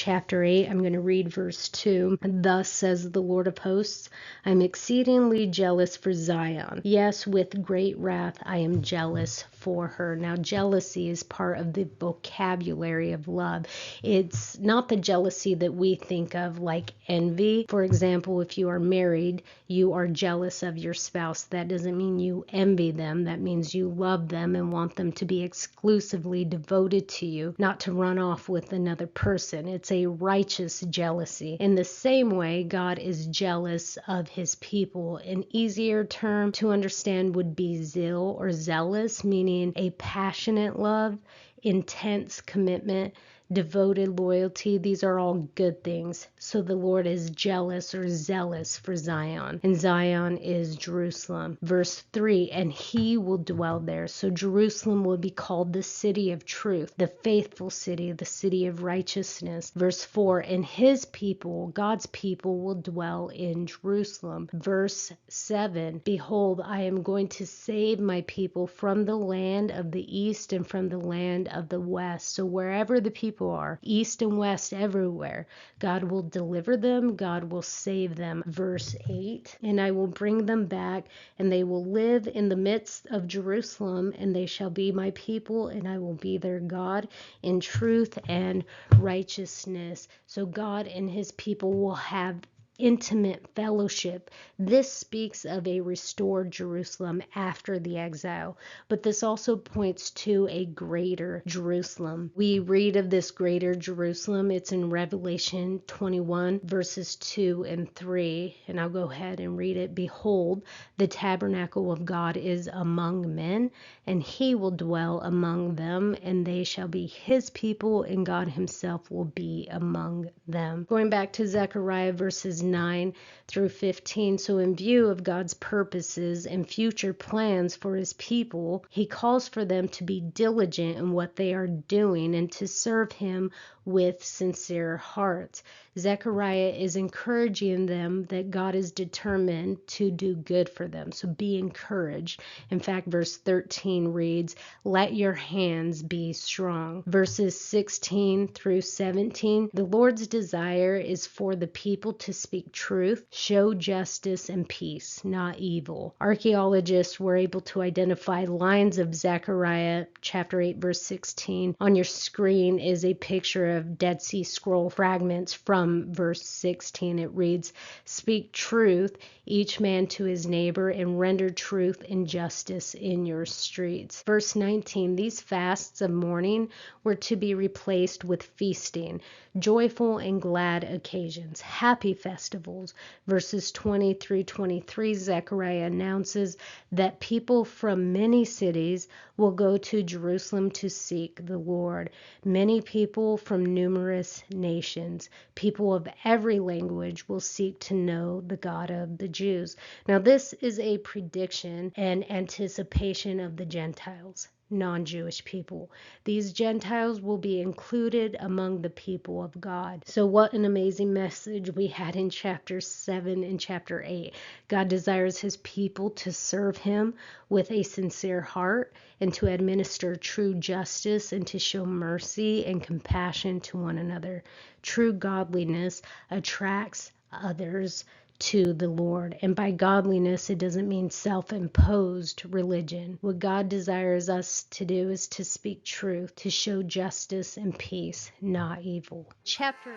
chapter 8. I'm going to read verse 2. Thus says the Lord of hosts, I'm exceedingly jealous for Zion. Yes, with great wrath I am jealous for her. Now, jealousy is part of the vocabulary of love. It's not the jealousy that we think of like envy. For example, if you are married, you are jealous of your spouse. That doesn't mean you envy them. That means you love them and want them to be exclusively devoted to you, not to run off with another person. It's a righteous jealousy. In the same way, God is jealous of his people. An easier term to understand would be zeal or zealous, meaning a passionate love, intense commitment, devoted loyalty. These are all good things. So the Lord is jealous or zealous for Zion, and Zion is Jerusalem. Verse 3, and he will dwell there. So Jerusalem will be called the city of truth, the faithful city, the city of righteousness. Verse 4, and his people, God's people, will dwell in Jerusalem. Verse 7, behold, I am going to save my people from the land of the east and from the land of the west. So wherever the people are, east and west, everywhere, God will deliver them, God will save them. Verse 8, and I will bring them back, and they will live in the midst of Jerusalem, and they shall be my people, and I will be their God in truth and righteousness. So God and his people will have intimate fellowship. This speaks of a restored Jerusalem after the exile, but this also points to a greater Jerusalem. We read of this greater Jerusalem. It's in Revelation 21 verses 2 and 3, and I'll go ahead and read it. Behold, the tabernacle of God is among men, and he will dwell among them, and they shall be his people, and God himself will be among them. Going back to Zechariah verses 9 through 15. So in view of God's purposes and future plans for his people, he calls for them to be diligent in what they are doing and to serve him with sincere hearts. Zechariah is encouraging them that God is determined to do good for them. So be encouraged. In fact, verse 13 reads, let your hands be strong. Verses 16 through 17, the Lord's desire is for the people to speak truth, show justice and peace, not evil. Archaeologists were able to identify lines of Zechariah chapter 8 verse 16. On your screen is a picture of Dead Sea Scroll fragments from verse 16. It reads, speak truth, each man to his neighbor, and render truth and justice in your streets. Verse 19, these fasts of mourning were to be replaced with feasting, joyful and glad occasions, happy festivals. Verses 20 through 23, Zechariah announces that people from many cities will go to Jerusalem to seek the Lord. Many people from numerous nations, people of every language, will seek to know the God of the Jews. Now, this is a prediction and anticipation of the Gentiles, non-Jewish people. These Gentiles will be included among the people of God. So what an amazing message we had in chapter 7 and chapter 8. God desires his people to serve him with a sincere heart and to administer true justice and to show mercy and compassion to one another. True godliness attracts others to the Lord. And by godliness, it doesn't mean self-imposed religion. What God desires us to do is to speak truth, to show justice and peace, not evil. Chapter